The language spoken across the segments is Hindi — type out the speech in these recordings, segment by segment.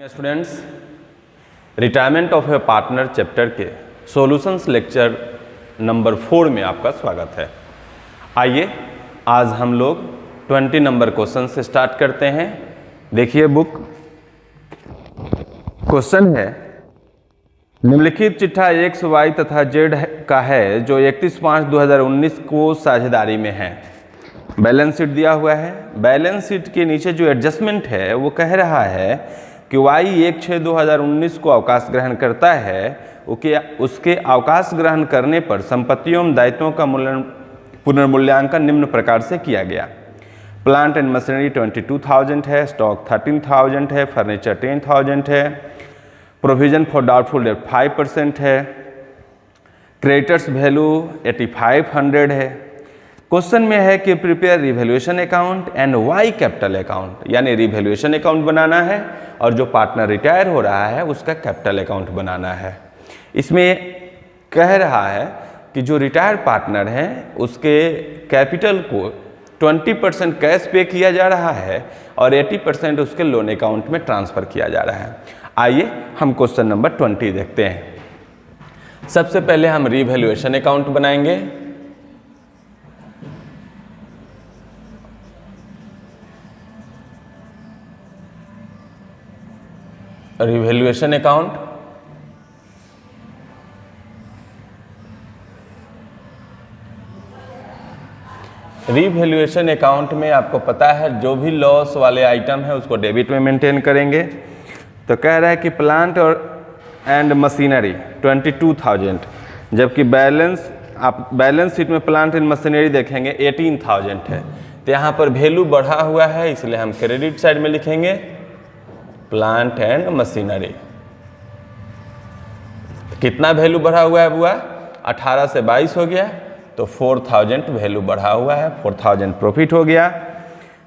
Students, retirement of A partner chapter के सॉल्यूशंस लेक्चर नंबर 4 में आपका स्वागत है। आइए आज हम लोग 20 नंबर क्वेश्चन से स्टार्ट करते हैं। देखिए बुक, क्वेश्चन है निम्नलिखित चिट्ठा एक्स वाई तथा जेड का है जो 31/5/2019 को साझेदारी में है। बैलेंस शीट दिया हुआ है। बैलेंस शीट के नीचे जो एडजस्टमेंट है वो कह रहा है कि वाई 1/6/2019 को अवकाश ग्रहण करता है, उसके अवकाश ग्रहण करने पर संपत्तियों एवं दायित्वों का पुनर्मूल्यांकन निम्न प्रकार से किया गया। प्लांट एंड मशीनरी 22,000 है, स्टॉक 13,000 है, फर्नीचर 10,000 है, प्रोविजन फॉर डाउटफुल डेट 5% है, क्रेडिटर्स वैल्यू 8500 है। क्वेश्चन में है कि prepare revaluation account and Y capital account, यानी रिवैल्यूएशन अकाउंट बनाना है और जो पार्टनर रिटायर हो रहा है उसका कैपिटल अकाउंट बनाना है। इसमें कह रहा है कि जो रिटायर पार्टनर है उसके कैपिटल को 20% कैश पे किया जा रहा है और 80% उसके लोन अकाउंट में ट्रांसफ़र किया जा रहा है। आइए हम क्वेश्चन नंबर 20 देखते हैं। सबसे पहले हम रिवैल्यूएशन अकाउंट बनाएंगे। रिवैल्यूएशन अकाउंट, रिवैल्यूएशन अकाउंट में आपको पता है जो भी लॉस वाले आइटम है उसको डेबिट में मेंटेन करेंगे। तो कह रहा है कि प्लांट और एंड मशीनरी 22,000, जबकि आप बैलेंस शीट में प्लांट एंड मशीनरी देखेंगे 18,000 है। तो यहाँ पर वैल्यू बढ़ा हुआ है इसलिए हम क्रेडिट साइड में लिखेंगे प्लांट एंड मशीनरी। कितना वैल्यू बढ़ा हुआ है बुआ? 18 से 22 हो गया तो 4000 वैल्यू बढ़ा हुआ है, 4000 प्रॉफिट हो गया।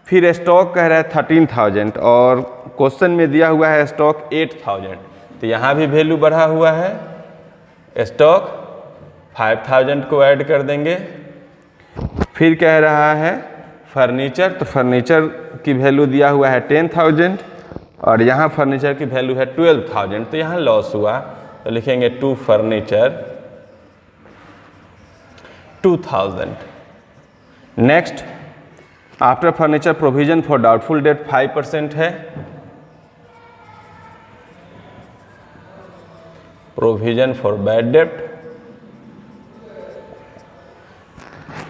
फिर स्टॉक कह रहा है 13,000 और क्वेश्चन में दिया हुआ है स्टॉक 8000, तो यहाँ भी वैल्यू बढ़ा हुआ है। स्टॉक 5000 को ऐड कर देंगे। फिर कह रहा है फर्नीचर, तो फर्नीचर की वैल्यू दिया हुआ है 10,000 और यहाँ फर्नीचर की वैल्यू है 12,000, तो यहाँ लॉस हुआ तो लिखेंगे to furniture 2000। Next, after furniture provision for doubtful debt 5% है। प्रोविजन फॉर बैड डेट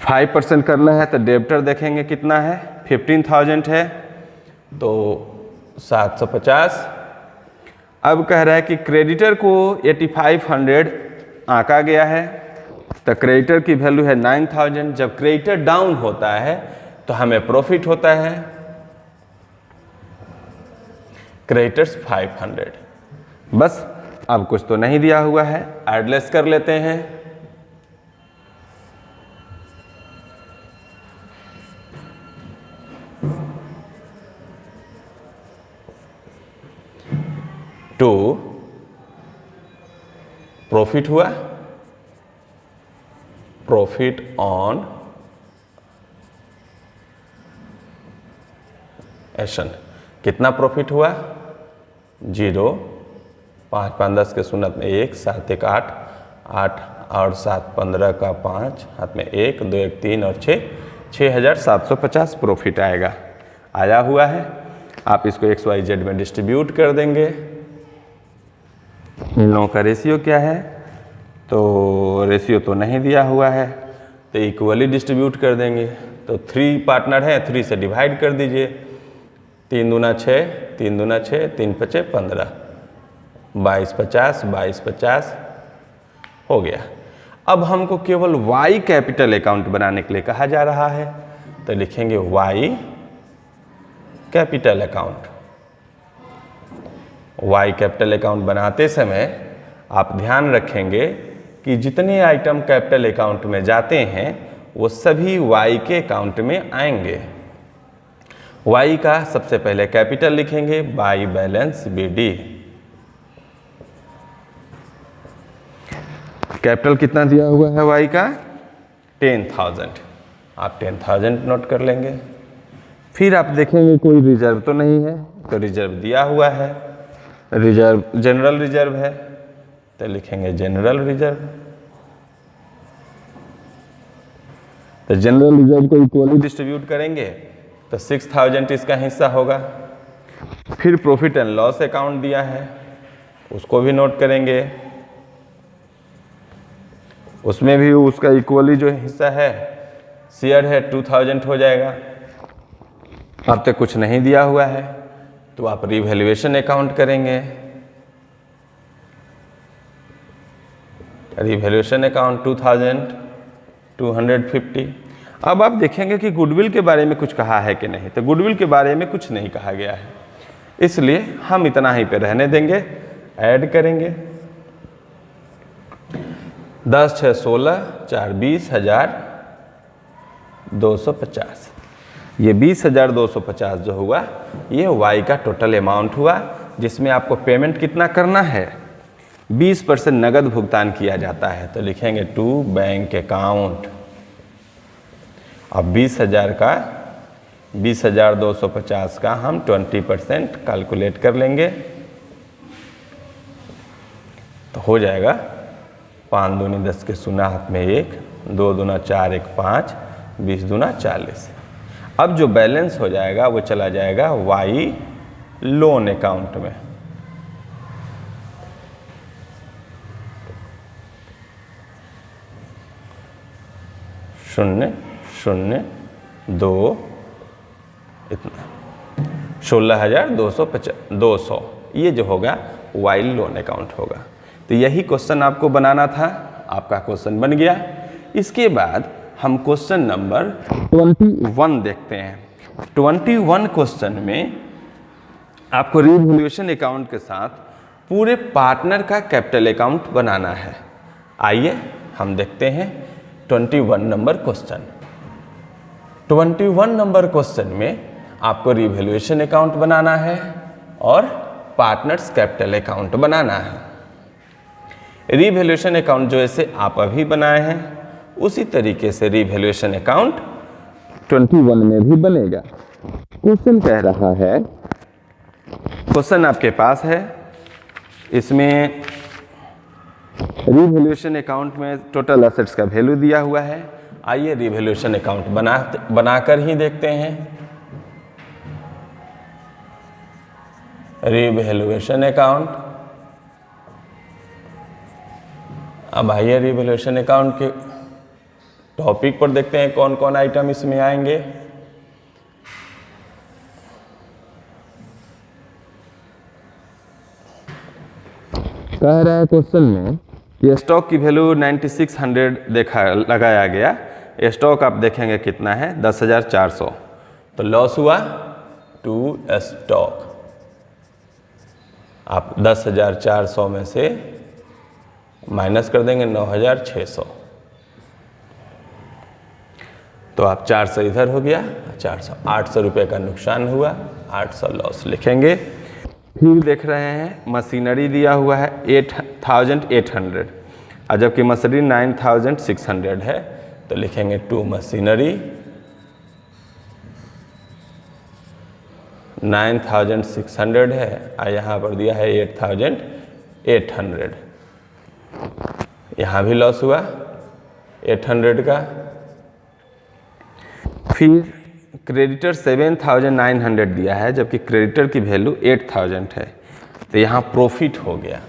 5% करना है तो डेब्टर देखेंगे कितना है, 15,000 है तो 750। अब कह रहा है कि क्रेडिटर को 8500 आंका गया है, तो क्रेडिटर की वैल्यू है 9000। जब क्रेडिटर डाउन होता है तो हमें प्रॉफिट होता है क्रेडिटर्स 500। बस, अब कुछ तो नहीं दिया हुआ है, एडलेस कर लेते हैं। टू प्रॉफिट हुआ, प्रॉफिट ऑन एशन। कितना प्रॉफिट हुआ? 0, 5 5 10 के शून्य में 1, 7 1 8, 8 और 7 15 का 5, हाथ में 1, 2 1 3 और 6, 6750 प्रॉफिट आएगा। आया हुआ है। आप इसको XYZ में डिस्ट्रीब्यूट कर देंगे। इन लोगों का रेशियो क्या है? तो रेशियो तो नहीं दिया हुआ है, तो इक्वली डिस्ट्रीब्यूट कर देंगे। तो 3 पार्टनर हैं, 3 से डिवाइड कर दीजिए। 3 दूना 6, 3 दूना 6, 3 5 15, 22 50, 22 50 हो गया। अब हमको केवल वाई कैपिटल अकाउंट बनाने के लिए कहा जा रहा है, तो लिखेंगे Y capital account. Y capital account बनाते समय आप ध्यान रखेंगे कि जितने आइटम कैपिटल अकाउंट में जाते हैं वो सभी वाई के अकाउंट में आएंगे। वाई का सबसे पहले कैपिटल लिखेंगे बाई बैलेंस BD। कैपिटल कितना दिया हुआ है वाई का? 10,000। आप 10,000 नोट कर लेंगे। फिर आप देखेंगे कोई रिजर्व तो नहीं है, तो रिजर्व दिया हुआ है, रिजर्व जनरल रिजर्व है तो लिखेंगे जनरल रिजर्व। तो जनरल रिजर्व को इक्वली डिस्ट्रीब्यूट करेंगे तो 6000 इसका हिस्सा होगा। फिर प्रॉफिट एंड लॉस अकाउंट दिया है, उसको भी नोट करेंगे, उसमें भी उसका इक्वली जो हिस्सा है शेयर है 2000 हो जाएगा। अब तक कुछ नहीं दिया हुआ है तो आप रिवैल्यूएशन अकाउंट करेंगे। Revaluation account 2250। अब आप देखेंगे कि गुडविल के बारे में कुछ कहा है कि नहीं, तो गुडविल के बारे में कुछ नहीं कहा गया है, इसलिए हम इतना ही पे रहने देंगे। ऐड करेंगे 10 6 16 4 20,250। ये 20,250 जो हुआ ये वाई का टोटल अमाउंट हुआ, जिसमें आपको पेमेंट कितना करना है, 20% नगद भुगतान किया जाता है। तो लिखेंगे टू बैंक अकाउंट। अब 20,000 का 20,250 का हम 20% कैलकुलेट कर लेंगे तो हो जाएगा 5 दूनी 10 के शून्य हाथ में 1, 2 दूना 4 1 5, 20 दूना 40। अब जो बैलेंस हो जाएगा वो चला जाएगा वाई लोन अकाउंट में। शून्य शून्य 2 इतना 16,200 ये जो होगा वाई लोन अकाउंट होगा। तो यही क्वेश्चन आपको बनाना था, आपका क्वेश्चन बन गया। इसके बाद हम क्वेश्चन नंबर 21 देखते हैं। 21 क्वेश्चन में आपको रिवैल्यूएशन अकाउंट के साथ पूरे पार्टनर का कैपिटल अकाउंट बनाना है। आइए हम देखते हैं 21 नंबर क्वेश्चन। 21 नंबर क्वेश्चन में आपको रिवैल्यूएशन अकाउंट बनाना है और पार्टनर्स कैपिटल अकाउंट बनाना है। रिवैल्यूएशन अकाउंट जो ऐसे आप अभी बनाए हैं उसी तरीके से रिवैल्यूएशन अकाउंट 21 में भी बनेगा। क्वेश्चन कह रहा है, क्वेश्चन आपके पास है, इसमें रिवैल्यूएशन अकाउंट में टोटल एसेट्स का वैल्यू दिया हुआ है। आइए रिवैल्यूएशन अकाउंट बनाकर ही देखते हैं। Revaluation account. अब आइए रिवैल्यूएशन अकाउंट के टॉपिक पर देखते हैं कौन कौन आइटम इसमें आएंगे। कह रहा है क्वेश्चन में कि स्टॉक की वैल्यू 9600 लगाया गया। स्टॉक आप देखेंगे कितना है 10,400, तो लॉस हुआ टू स्टॉक। आप 10,400 में से माइनस कर देंगे 9,600, तो आप 400 इधर हो गया, 400 800 रुपये का नुकसान हुआ, 800 लॉस लिखेंगे। फिर देख रहे हैं मशीनरी दिया हुआ है 8,800 और जबकि मशीनरी 9,600 है, तो लिखेंगे टू मशीनरी 9,600 है और यहाँ पर दिया है 8,800। यहाँ भी लॉस हुआ 800 का। फिर क्रेडिटर 7,900 दिया है जबकि क्रेडिटर की वैल्यू 8,000 है, तो यहाँ प्रॉफिट हो गया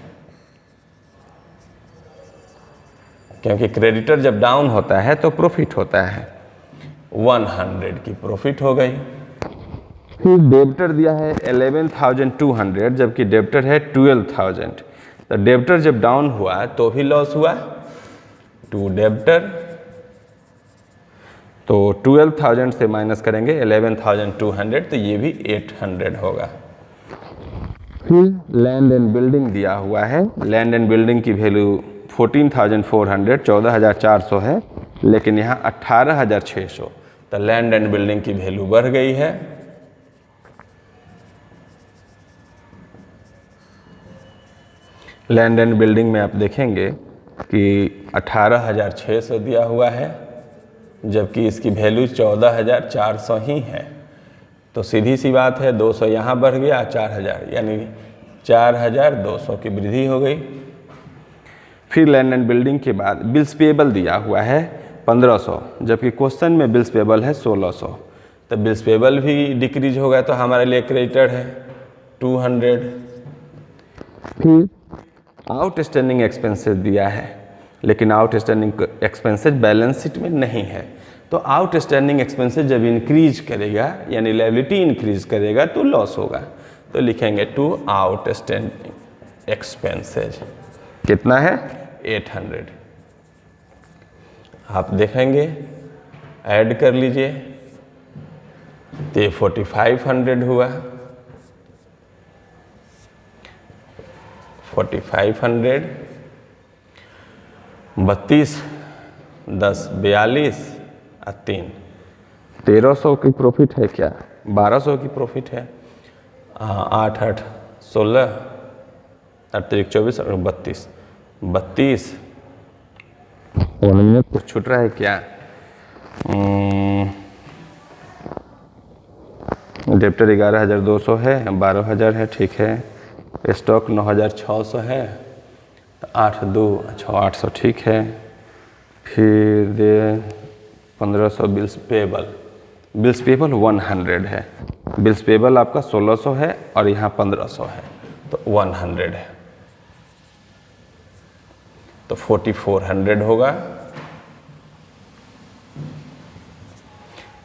क्योंकि क्रेडिटर जब डाउन होता है तो प्रॉफिट होता है, 100 की प्रॉफिट हो गई। फिर डेब्टर दिया है 11,200 जबकि डेब्टर है 12,000, तो डेब्टर जब डाउन हुआ तो भी लॉस हुआ, टू डेब्टर, तो 12,000 से माइनस करेंगे 11,200, तो ये भी 800 होगा। फिर लैंड एंड बिल्डिंग दिया हुआ है। लैंड एंड बिल्डिंग की वैल्यू 14,400 14,400 है, लेकिन यहाँ 18,600, तो लैंड एंड बिल्डिंग की वैल्यू बढ़ गई है। लैंड एंड बिल्डिंग में आप देखेंगे कि 18,600 दिया हुआ है जबकि इसकी वैल्यू 14,400 ही है, तो सीधी सी बात है 200 यहाँ बढ़ गया 4000, यानी 4200 की वृद्धि हो गई। फिर लैंड एंड बिल्डिंग के बाद बिल्स पेएबल दिया हुआ है 1500, जबकि क्वेश्चन में बिल्स पेएबल है 1600, तो बिल्स पेएबल भी डिक्रीज हो गया, तो हमारे लिए क्रेडिटेड है 200। फिर आउटस्टैंडिंग एक्सपेंसेस दिया है, लेकिन आउटस्टैंडिंग एक्सपेंसेस बैलेंस शीट में नहीं है। तो आउटस्टैंडिंग एक्सपेंसेस जब इंक्रीज करेगा यानी लायबिलिटी इंक्रीज करेगा तो लॉस होगा, तो लिखेंगे टू आउटस्टैंडिंग एक्सपेंसेस कितना है 800। आप देखेंगे ऐड कर लीजिए तो ये 4500 हुआ, 4500 32 10 42 और 3 1300 की प्रॉफिट है क्या, 1200 की प्रॉफिट है। 8 8 16 अतिरिक्त 24 और 32 में कुछ छूट रहा है क्या। डेप्टर 11200 है, 12000 है, ठीक है। स्टॉक 9600 है, 8 2 6 800 ठीक है। फिर 1500 बिल्स पेएबल 100 है, बिल्स पेएबल आपका 1600 है और यहाँ 1500 है, तो 100 है, तो 4400 होगा।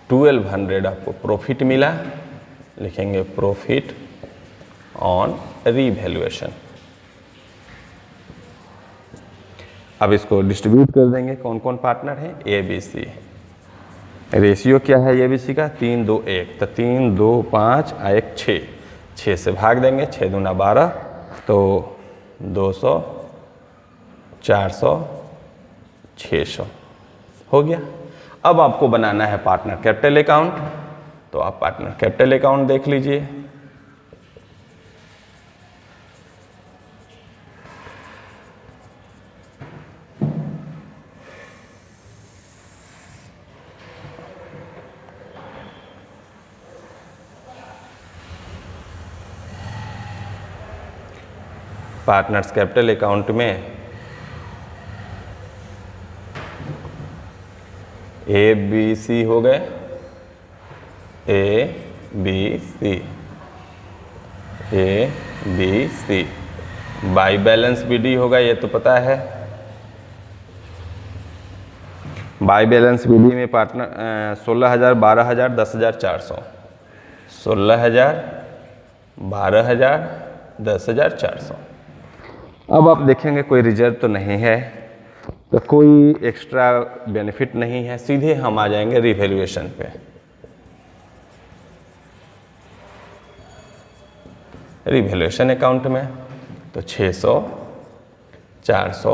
1200 आपको प्रॉफिट मिला, लिखेंगे प्रॉफिट ऑन रीवैल्यूएशन। अब इसको डिस्ट्रीब्यूट कर देंगे, कौन कौन पार्टनर है, ए बी सी। रेशियो क्या है ए बी सी का, 3 2 1, तो 3 2 5 1 6, 6 से भाग देंगे, 6 दूना 12, तो 200 400 600 हो गया। अब आपको बनाना है पार्टनर कैपिटल अकाउंट, तो आप पार्टनर कैपिटल अकाउंट देख लीजिए। पार्टनर्स कैपिटल अकाउंट में ए बी सी हो गए, A B C, by balance B D होगा, ये तो पता है। बाई बैलेंस बी डी में पार्टनर 16000 12000 10400, 16000 12000 10400। अब आप देखेंगे कोई रिजर्व तो नहीं है, तो कोई एक्स्ट्रा बेनिफिट नहीं है, सीधे हम आ जाएंगे रिवैल्यूएशन पे। रिवैल्यूएशन अकाउंट में तो 600 400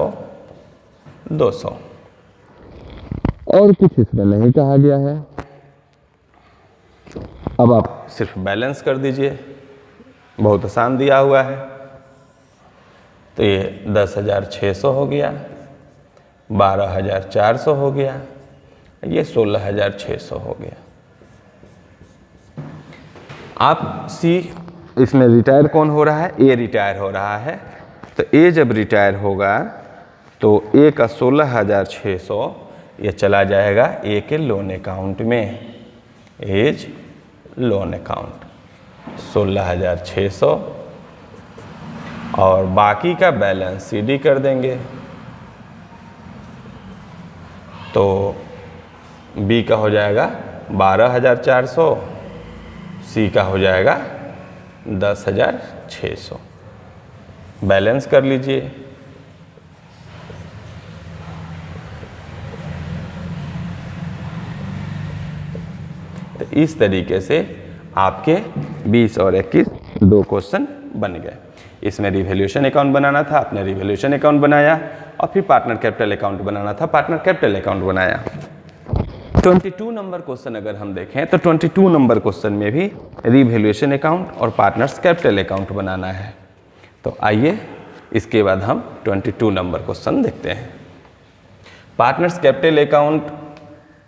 200 और कुछ इसमें नहीं कहा गया है। अब आप सिर्फ बैलेंस कर दीजिए, बहुत आसान दिया हुआ है। तो ये 10,600 हो गया, 12,400 हो गया, ये 16,600 हो गया। आप सी इसमें रिटायर कौन हो रहा है, ए रिटायर हो रहा है, तो ए जब रिटायर होगा तो ए का 16,600 ये चला जाएगा ए के लोन अकाउंट में, एज लोन अकाउंट 16,600 और बाकी का बैलेंस सीडी कर देंगे। तो बी का हो जाएगा 12,400, सी का हो जाएगा 10,600। बैलेंस कर लीजिए। तो इस तरीके से आपके 20 और 21 दो क्वेश्चन बन गए। इसमें रिवैल्यूएशन अकाउंट बनाना था, आपने रिवैल्यूएशन अकाउंट बनाया, और फिर पार्टनर कैपिटल अकाउंट बनाना था, पार्टनर कैपिटल अकाउंट बनाया। 22 नंबर क्वेश्चन अगर हम देखें तो 22 नंबर क्वेश्चन में भी रिवैल्यूएशन अकाउंट और पार्टनर्स कैपिटल अकाउंट बनाना है। तो आइए इसके बाद हम 22 नंबर क्वेश्चन देखते हैं। पार्टनर्स कैपिटल अकाउंट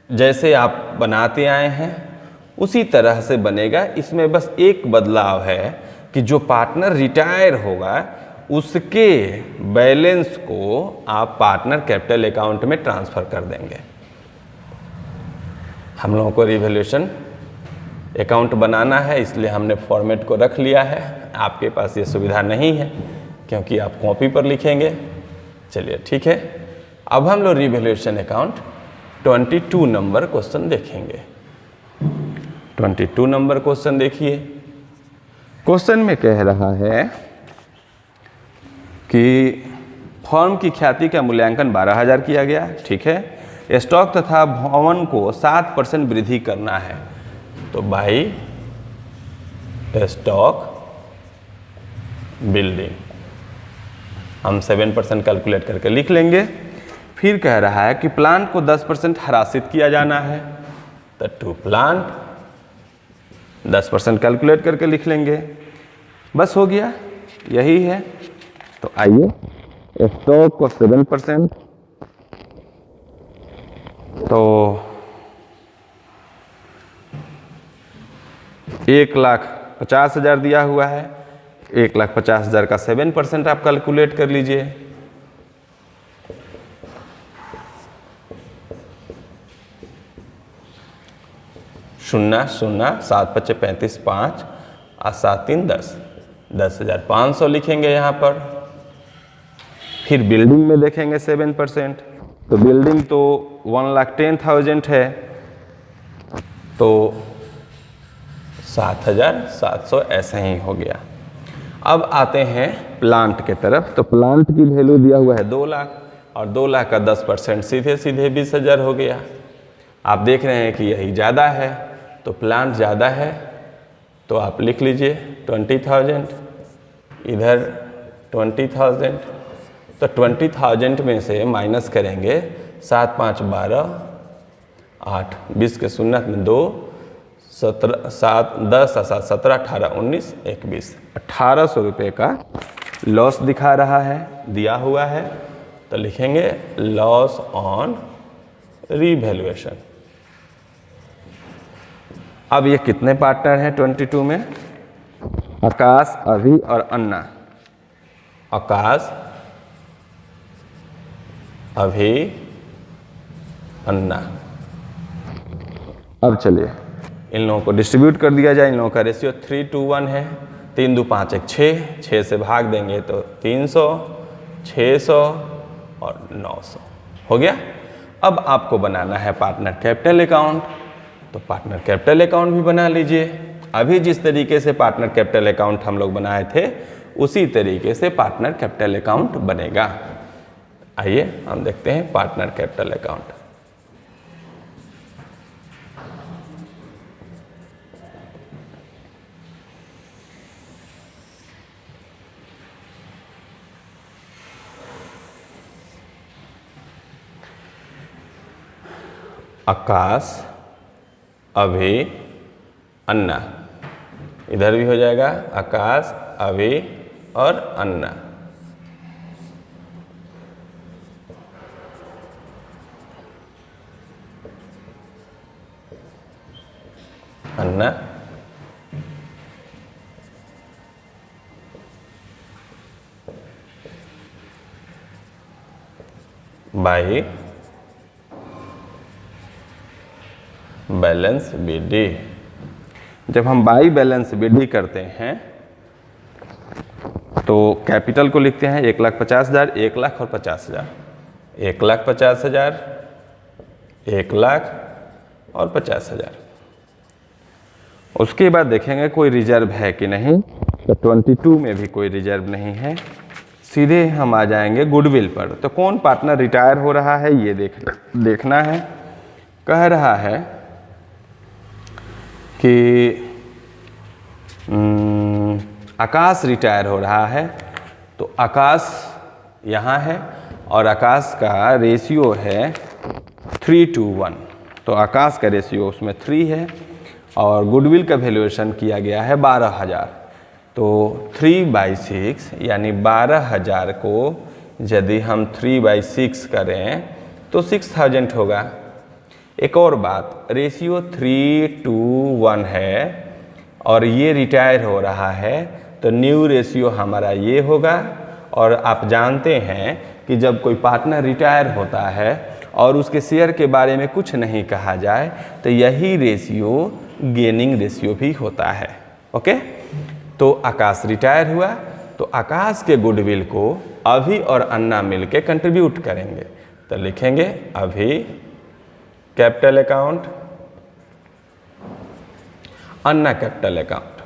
जैसे आप बनाते आए हैं उसी तरह से बनेगा। इसमें बस एक बदलाव है कि जो पार्टनर रिटायर होगा उसके बैलेंस को आप पार्टनर कैपिटल अकाउंट में ट्रांसफ़र कर देंगे। हम लोगों को रिवैल्यूएशन अकाउंट बनाना है, इसलिए हमने फॉर्मेट को रख लिया है। आपके पास ये सुविधा नहीं है क्योंकि आप कॉपी पर लिखेंगे। चलिए ठीक है, अब हम लोग रिवैल्यूएशन अकाउंट 22 नंबर क्वेश्चन देखेंगे। 22 नंबर क्वेश्चन देखिए। क्वेश्चन में कह रहा है कि फर्म की ख्याति का मूल्यांकन 12,000 किया गया, ठीक है। स्टॉक तथा भवन को 7% वृद्धि करना है, तो बाई स्टॉक बिल्डिंग हम 7% कैलकुलेट करके लिख लेंगे। फिर कह रहा है कि प्लांट को 10% हरासित किया जाना है, तो टू प्लांट 10% कैलकुलेट करके लिख लेंगे। बस हो गया, यही है। तो आइए स्टॉक को 7%, तो 1,50,000 दिया हुआ है। 1,50,000 का 7% आप कैलकुलेट कर लीजिए। शून्य शून्य 7 × 5 = 35, 5 और 7 × 3 = 10, 10,500 लिखेंगे यहाँ पर। फिर बिल्डिंग में देखेंगे 7%, तो बिल्डिंग तो 1,10,000 है, तो 7,700 ऐसे ही हो गया। अब आते हैं प्लांट के तरफ, तो प्लांट की वैल्यू दिया हुआ है 2 लाख, और 2 लाख का 10% सीधे सीधे 20,000 हो गया। आप देख रहे हैं कि यही ज़्यादा है, तो प्लांट ज़्यादा है, तो आप लिख लीजिए 20,000, इधर 20,000, तो 20,000 में से माइनस करेंगे 7 × 5 = 12, 8, 20 के शून्य में 2, 17, 7, 10 और 7, 17, 18, 19, 21, 1,800 रुपये का लॉस दिखा रहा है, दिया हुआ है। तो लिखेंगे लॉस ऑन रिवैल्यूएशन। अब ये कितने पार्टनर हैं 22 में? आकाश, अभी और अन्ना। आकाश, अभी, अन्ना। अब चलिए इन लोगों को डिस्ट्रीब्यूट कर दिया जाए। इन लोगों का रेशियो 3:1 है। 3 × 2 = 5, 1 6, 6 से भाग देंगे तो 300, 600 और 900 हो गया। अब आपको बनाना है पार्टनर कैपिटल अकाउंट, तो पार्टनर कैपिटल अकाउंट भी बना लीजिए। अभी जिस तरीके से पार्टनर कैपिटल अकाउंट हम लोग बनाए थे उसी तरीके से पार्टनर कैपिटल अकाउंट बनेगा। आइए हम देखते हैं पार्टनर कैपिटल अकाउंट। आकाश, अभी, अन्ना, इधर भी हो जाएगा आकाश, अभी और अन्ना। अन्ना, बाई बैलेंस बीडी। जब हम बाई बैलेंस बीडी करते हैं तो कैपिटल को लिखते हैं 1,50,000, 1 लाख और 50,000, 1,50,000, 1 लाख और 50,000। उसके बाद देखेंगे कोई रिजर्व है कि नहीं, तो 22 में भी कोई रिजर्व नहीं है। सीधे हम आ जाएंगे गुडविल पर। तो कौन पार्टनर रिटायर हो रहा है ये देखना है। कह रहा है कि आकाश रिटायर हो रहा है, तो आकाश यहाँ है और आकाश का रेशियो है 3:1, तो आकाश का रेशियो उसमें 3 है और गुडविल का वैल्यूएशन किया गया है 12,000। तो 3/6 यानी 12,000 को यदि हम 3/6 करें तो 6,000 होगा। एक और बात, रेशियो 3:1 है और ये रिटायर हो रहा है, तो न्यू रेशियो हमारा ये होगा। और आप जानते हैं कि जब कोई पार्टनर रिटायर होता है और उसके शेयर के बारे में कुछ नहीं कहा जाए तो यही रेशियो गेनिंग रेशियो भी होता है। ओके, तो आकाश रिटायर हुआ तो आकाश के गुडविल को अभी और अन्ना मिलके कंट्रीब्यूट करेंगे। तो लिखेंगे अभी कैपिटल अकाउंट, अन्ना कैपिटल अकाउंट।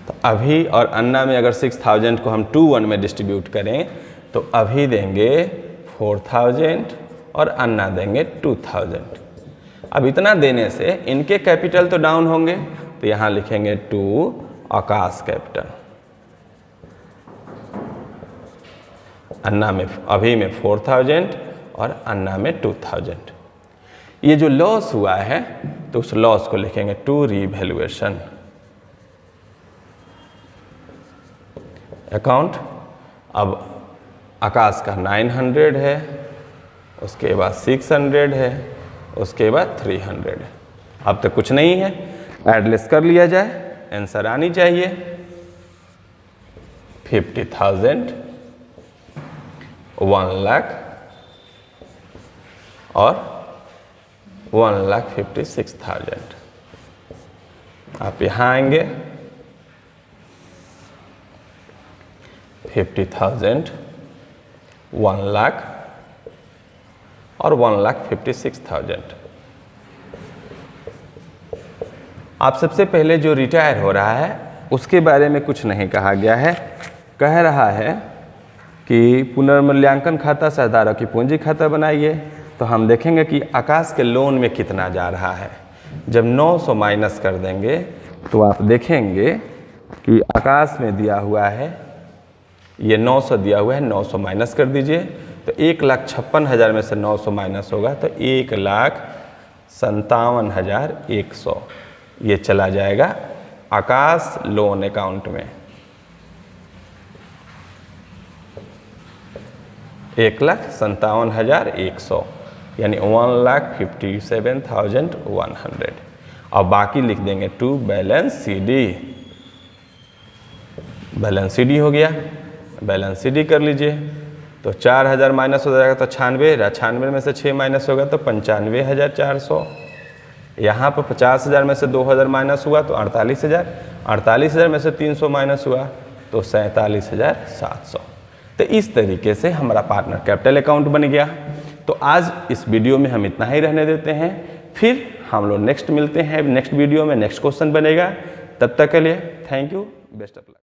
तो अभी और अन्ना में अगर 6000 को हम 2:1 में डिस्ट्रीब्यूट करें तो अभी देंगे 4000 और अन्ना देंगे 2000। अब इतना देने से इनके कैपिटल तो डाउन होंगे, तो यहाँ लिखेंगे 2 आकाश कैपिटल। अन्ना में अभी में 4000 और अन्ना में 2000। ये जो लॉस हुआ है तो उस लॉस को लिखेंगे 2 रीवैल्यूएशन अकाउंट। अब आकाश का 900 है, उसके बाद 600 है, उसके बाद 300 है। अब तो कुछ नहीं है, एडलेस कर लिया जाए, आंसर आनी चाहिए 50,000, 1 लाख और 1,56,000। आप यहाँ आएंगे 50,000, 1 लाख और 1,56,000। आप सबसे पहले जो रिटायर हो रहा है उसके बारे में कुछ नहीं कहा गया है। कह रहा है कि पुनर्मूल्यांकन खाता साझेदारों की पूंजी खाता बनाइए। तो हम देखेंगे कि आकाश के लोन में कितना जा रहा है। जब 900 माइनस कर देंगे तो आप देखेंगे कि आकाश में दिया हुआ है, ये 900 दिया हुआ है, 900 माइनस कर दीजिए तो 1,56,000 में से 900 माइनस होगा तो 1,57,100 ये चला जाएगा आकाश लोन अकाउंट में। 1,57,100 यानी 1,57,100। और बाकी लिख देंगे to balance C D. Balance C D हो गया, बैलेंस सीडी कर लीजिए तो 4,000 माइनस हो जाएगा तो 96, 96 में से 6 माइनस होगा तो 95,400। यहाँ पर 50,000 में से 2,000 माइनस हुआ तो 48,000, 48,000 में से 300 माइनस हुआ तो 47,700। तो इस तरीके से हमारा पार्टनर कैपिटल अकाउंट बन गया। तो आज इस वीडियो में हम इतना ही रहने देते हैं, फिर हम लोग नेक्स्ट मिलते हैं नेक्स्ट वीडियो में, नेक्स्ट क्वेश्चन बनेगा। तब तक के लिए thank you, best of luck.